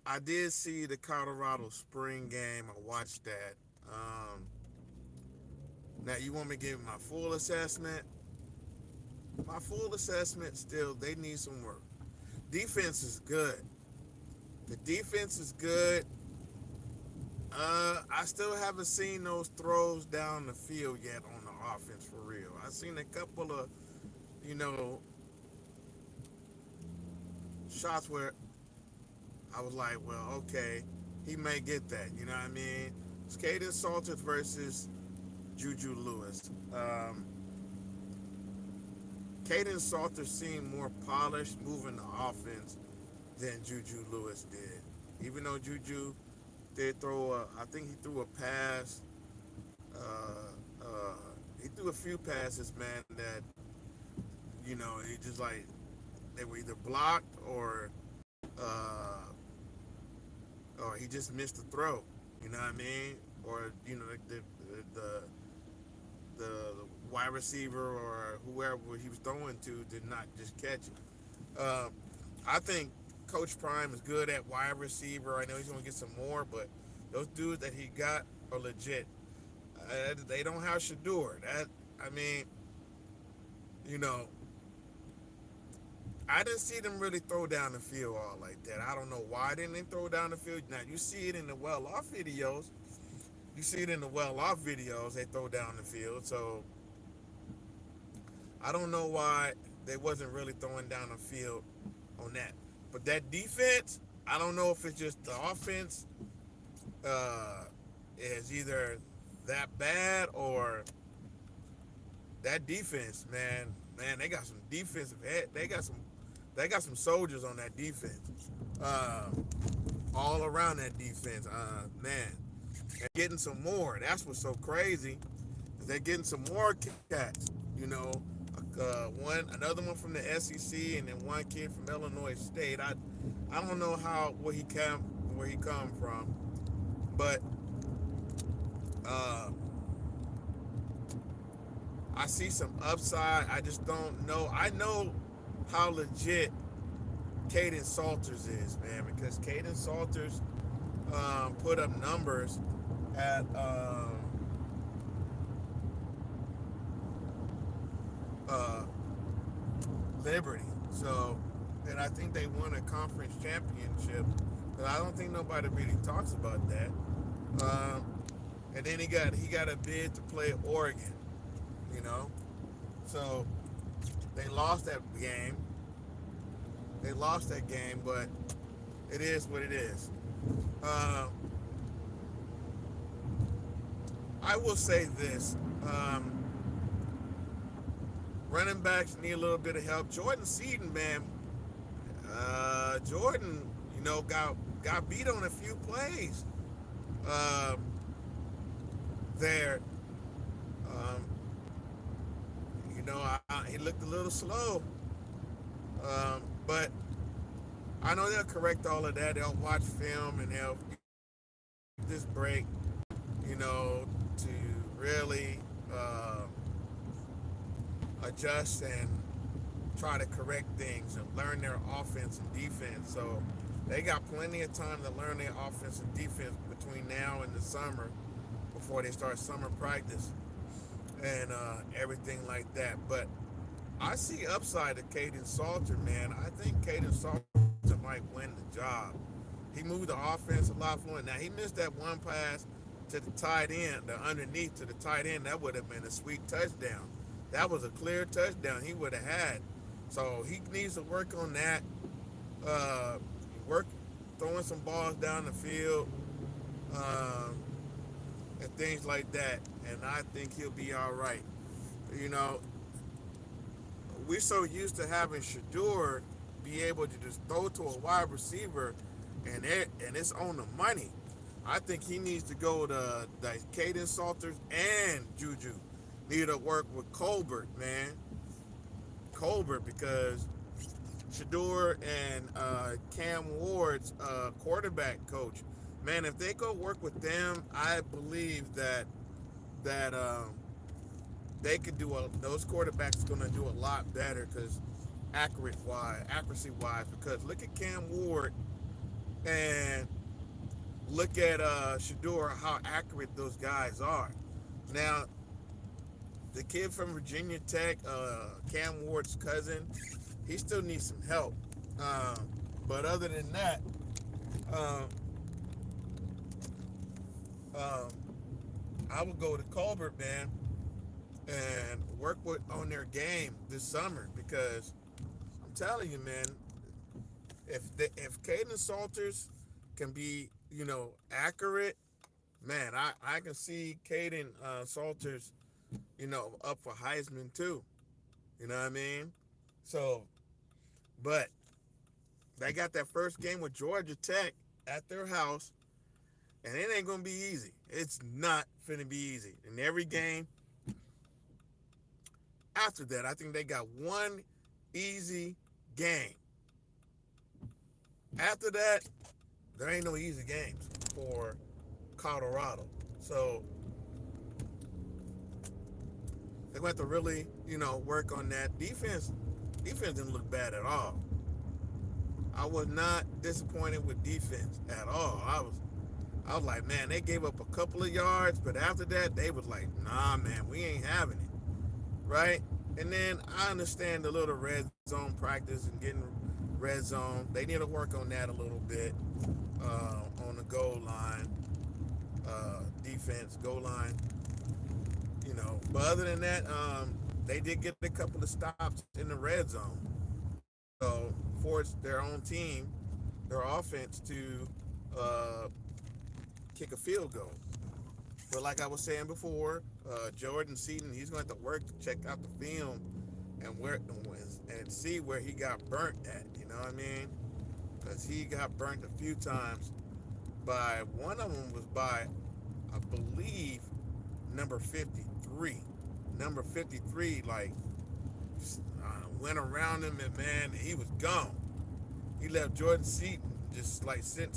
I did see the Colorado spring game. I watched that. Um, Now you want me to give my full assessment? My full assessment still they need some work. Defense is good. The defense is good. I still haven't seen those throws down the field yet on the offense for real. I've seen a couple of, you know, shots where I was like, well, okay, he may get that. You know what I mean? It's Caden Salters versus Juju Lewis. Caden Salters seemed more polished moving the offense than Juju Lewis did. Even though Juju did throw I think he threw a pass. He threw a few passes, man, that, he just like, they were either blocked uh, or he just missed the throw. You know what I mean? Or, the, the wide receiver or whoever he was throwing to did not just catch it. I think Coach Prime is good at wide receiver. I know he's going to get some more, but those dudes that he got are legit. They don't have Shador. I mean, you know, I didn't see them really throw down the field all like that. I don't know why didn't they throw down the field. Now you see it in the well-off videos. You see it in the well-off videos. They throw down the field. So I don't know why they wasn't really throwing down the field on that. But that defense, I don't know if it's just the offense uh, is either that bad or that defense, man, they got some defensive head. They got some soldiers on that defense, uh, all around that defense, man, and getting some more. That's what's so crazy. Is they're getting some more cats. You know, another one from the SEC, and then one kid from Illinois State. I don't know where he come from, but uh, I see some upside. I just don't know. I know how legit Caden Salters is, man, because Caden Salters put up numbers at uh, Liberty. So, and I think they won a conference championship. But I don't think nobody really talks about that. Um, and then he got a bid to play Oregon. You know, so they lost that game. They lost that game, but it is what it is. Uh, I will say this: running backs need a little bit of help. Jordan Seaton, man, Jordan, got beat on a few plays uh, there. Um, he looked a little slow, but I know they'll correct all of that. They'll watch film and they'll use this break, to really adjust and try to correct things and learn their offense and defense. So they got plenty of time to learn their offense and defense between now and the summer before they start summer practice and everything like that. But I see upside to Caden Salter, man. I think Caden Salter might win the job. He moved the offense a lot for him. Now, he missed that one pass to the tight end, the underneath to the tight end. That would have been a sweet touchdown. That was a clear touchdown he would have had. So he needs to work on that. Uh, work throwing some balls down the field and things like that. And I think he'll be all right. You know, we're so used to having Shador be able to just throw to a wide receiver and it's on the money. I think he needs to go to like Caden Salters and Juju need to work with Colbert, man. Colbert, because Shador and Cam Ward's quarterback coach, man, if they go work with them, I believe that they could those quarterbacks are going to do a lot better because accuracy wise. Because look at Cam Ward and look at Shador, how accurate those guys are. Now, the kid from Virginia Tech, Cam Ward's cousin, he still needs some help. Um, but other than that, um, um, I would go to Colbert, man, and work with on their game this summer because I'm telling you, man, if Caden Salters can be, accurate, man, I can see Caden Salters, up for Heisman too. You know what I mean? So, but they got that first game with Georgia Tech at their house, and it ain't gonna be easy. It's not finna be easy. In every game after that, I think they got one easy game. After that, there ain't no easy games for Colorado. So they're going to have to really, work on that. Defense didn't look bad at all. I was not disappointed with defense at all. I was like, man, they gave up a couple of yards, but after that, they was like, nah, man, we ain't having it, right? And then I understand the little red zone practice and getting red zone. They need to work on that a little bit on the goal line, defense, goal line, But other than that, they did get a couple of stops in the red zone. So forced their own team, their offense to uh, kick a field goal. But like I was saying before, Jordan Seaton, he's going to have to work to check out the film and see where he got burnt at. You know what I mean? Because he got burnt a few times. By one of them was by, I believe, number 53. Number 53, like, went around him and, man, he was gone. He left Jordan Seaton just like sitting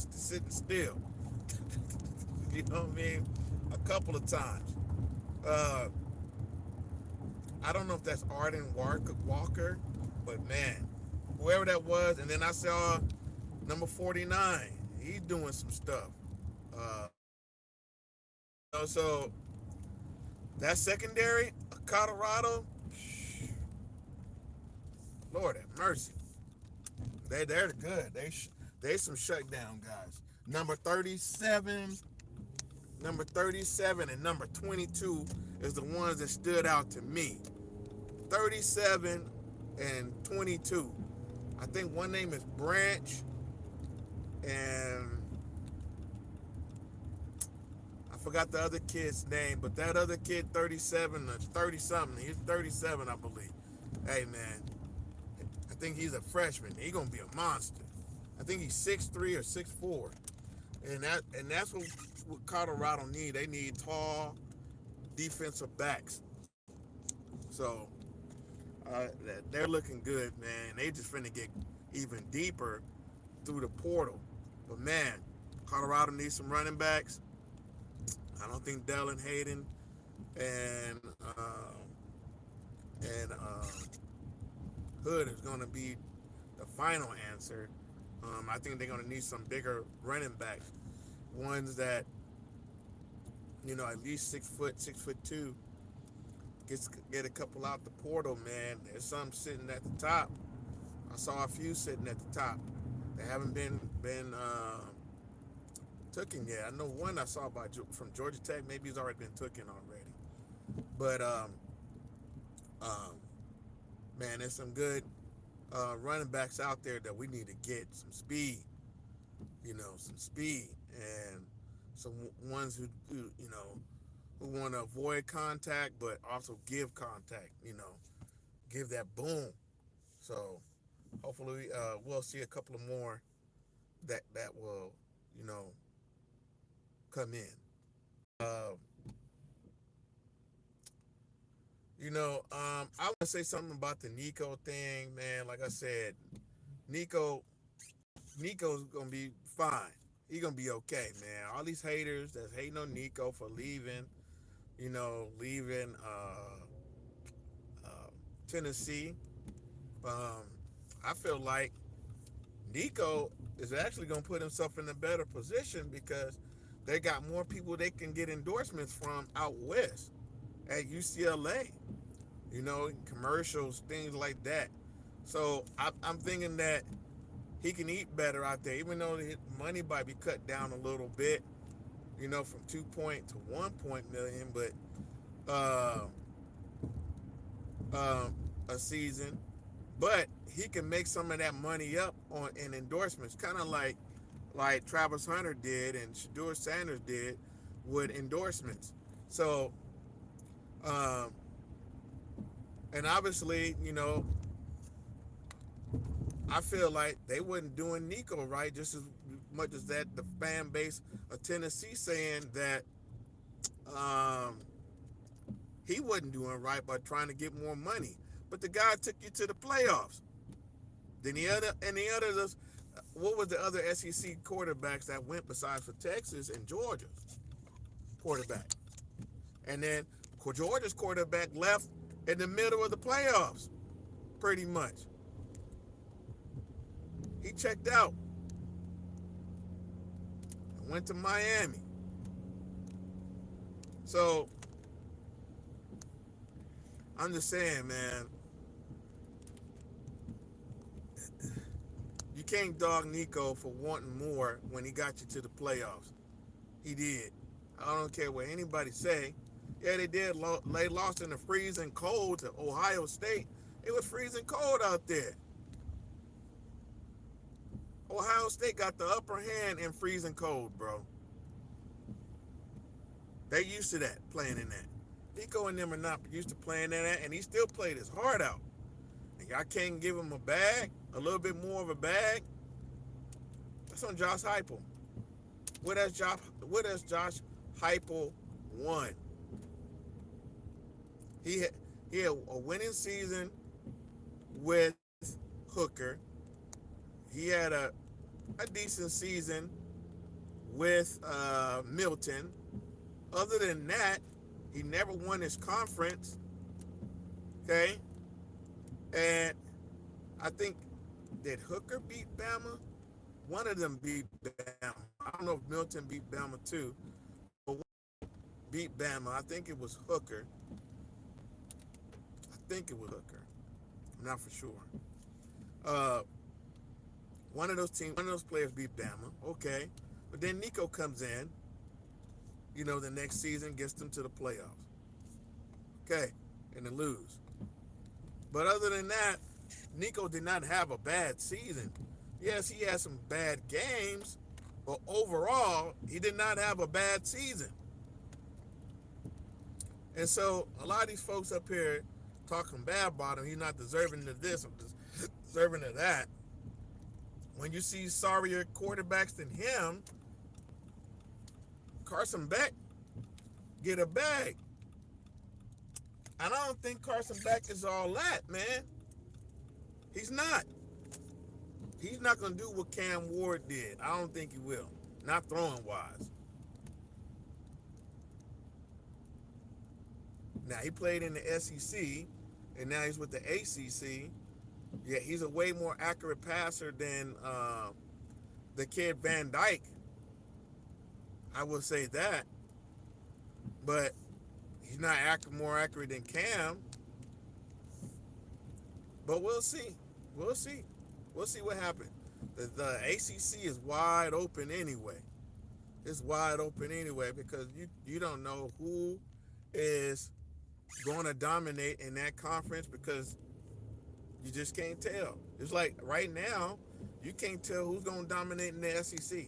still. You know what I mean? A couple of times. Uh, I don't know if that's Arden Walker, but man, whoever that was. And then I saw number 49. He's doing some stuff. Uh, so that secondary, Colorado, Lord have mercy. They're good. They some shutdown guys. Number 37 and number 22 is the ones that stood out to me. 37 and 22. I think one name is Branch, and I forgot the other kid's name, but that other kid, 37 or 30 something, he's 37, I believe. Hey, man, I think he's a freshman. He's gonna be a monster. I think he's 6'3" or 6'4", and that's what Colorado need. They need tall defensive backs. So they're looking good, man. They just finna get even deeper through the portal. But man, Colorado needs some running backs. I don't think Dylan Hayden and Hood is going to be the final answer. I think they're going to need some bigger running backs, ones that at least 6', 6'2", get a couple out the portal. Man, there's some sitting at the top. I saw a few sitting at the top. They haven't been taken yet. I know one I saw from Georgia Tech. Maybe he's already been taken already. But man, there's some good running backs out there that we need to get some speed. Some speed, and some ones who want to avoid contact but also give contact. Give that boom. So hopefully we'll see a couple of more that will come in. Uh, I want to say something about the Nico thing, man. Like I said, Nico, Nico's gonna be fine. He's gonna be okay, man. All these haters that's hating on Nico for leaving Tennessee. Um, I feel like Nico is actually going to put himself in a better position because they got more people they can get endorsements from out west at UCLA, commercials, things like that. So I'm thinking that he can eat better out there, even though his money might be cut down a little bit, from 2 point to 1 million, but uh, um, a season. But he can make some of that money up on in endorsements, kind of like Travis Hunter did and Shador Sanders did with endorsements. So, um, and obviously, I feel like they wasn't doing Nico right, just as much as that the fan base of Tennessee saying that um, he wasn't doing right by trying to get more money. But the guy took you to the playoffs. Then what was the other SEC quarterbacks that went besides for Texas and Georgia quarterback? And then Georgia's quarterback left in the middle of the playoffs, pretty much. He checked out and went to Miami. So I'm just saying, man, you can't dog Nico for wanting more when he got you to the playoffs. He did. I don't care what anybody say. Yeah, they did. They lost in the freezing cold to Ohio State. It was freezing cold out there. Ohio State got the upper hand in freezing cold, bro. They used to that, playing in that. Nico and them are not used to playing in that, and he still played his heart out. And y'all can't give him a bag, a little bit more of a bag. That's on Josh Heupel. What has Josh Heupel won? He had a winning season with Hooker. He had a decent season with Milton. Other than that, he never won his conference. Okay? And I think, did Hooker beat Bama? One of them beat Bama. I don't know if Milton beat Bama too, but beat Bama. I think it was Hooker. I'm not for sure. Uh, one of those players beat Bama. Okay. But then Nico comes in, the next season, gets them to the playoffs. Okay. And they lose. But other than that, Nico did not have a bad season. Yes, he had some bad games, but overall, he did not have a bad season. And so a lot of these folks up here talking bad about him, he's not deserving of this, or deserving of that. When you see sorrier quarterbacks than him, Carson Beck get a bag. And I don't think Carson Beck is all that, man. He's not. He's not going to do what Cam Ward did. I don't think he will. Not throwing wise. Now, he played in the SEC, and now he's with the ACC. Yeah, he's a way more accurate passer than the kid Van Dyke. I will say that. But he's not more accurate than Cam. But we'll see. We'll see what happens. The ACC is wide open anyway. It's wide open anyway because you don't know who is going to dominate in that conference because you just can't tell. It's like right now, you can't tell who's going to dominate in the SEC.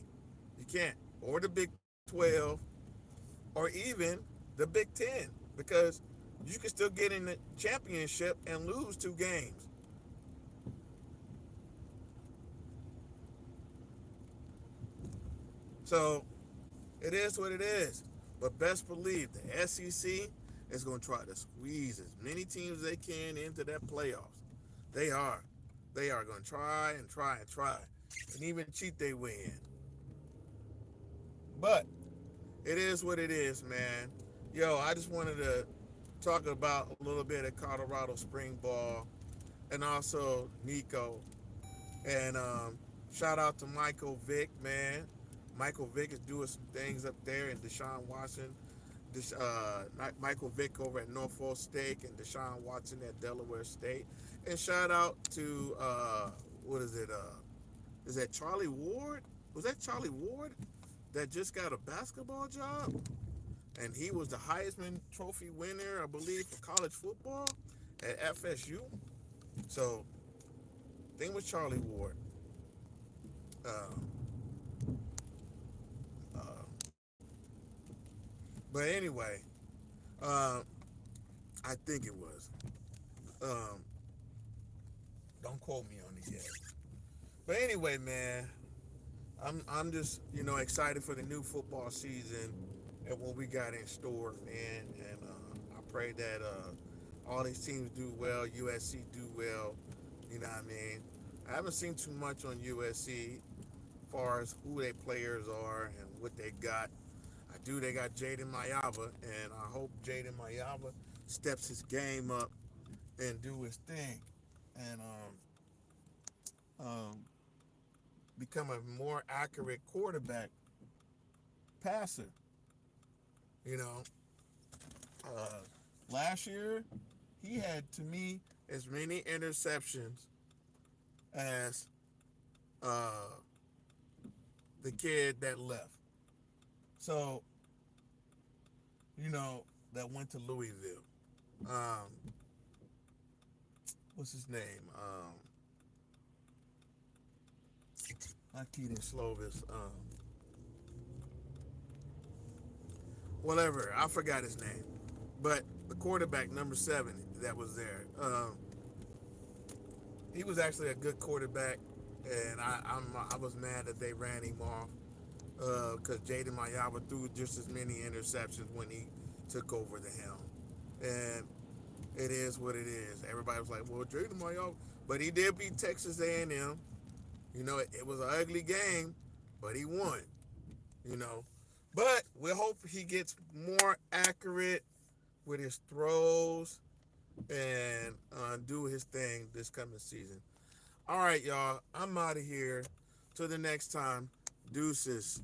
You can't. Or the Big 12, or even the Big 10, because you can still get in the championship and lose 2 games. So it is what it is. But best believe the SEC is going to try to squeeze as many teams as they can into that playoffs. They are. They are going to try and try and try, and even cheat their way in. But it is what it is, man. Yo, I just wanted to talk about a little bit of Colorado spring ball and also Nico. And Shout out to Michael Vick, man. Michael Vick is doing some things up there, and Deshaun Watson. Michael Vick over at Norfolk State and Deshaun Watson at Delaware State. And shout out to what is it? Is that Charlie Ward? Was that Charlie Ward that just got a basketball job? And he was the Heisman Trophy winner, I believe, for college football at FSU. So, thing with Charlie Ward. Um, uh, but anyway, um, I think it was. Um, don't quote me on this yet. But anyway, man, I'm just excited for the new football season and what we got in store, man. And I pray that all these teams do well. USC do well. You know what I mean? I haven't seen too much on USC as far as who their players are and what they got. I do. They got Jaden Mayava, and I hope Jaden Mayava steps his game up and do his thing, and um, become a more accurate quarterback passer. You know, uh, last year he had to me as many interceptions as uh, the kid that left. So that went to Louisville. Um, what's his name? Not Keaton Slovis. Whatever. I forgot his name. But the quarterback, number 7, that was there. He was actually a good quarterback, and I was mad that they ran him off because Jaden Mayava threw just as many interceptions when he took over the helm, and it is what it is. Everybody was like, "Well, Jaden Mayava," but he did beat Texas A&M. It was an ugly game, but he won. You know, but we hope he gets more accurate with his throws and do his thing this coming season. All right, y'all. I'm out of here. Till the next time. Deuces.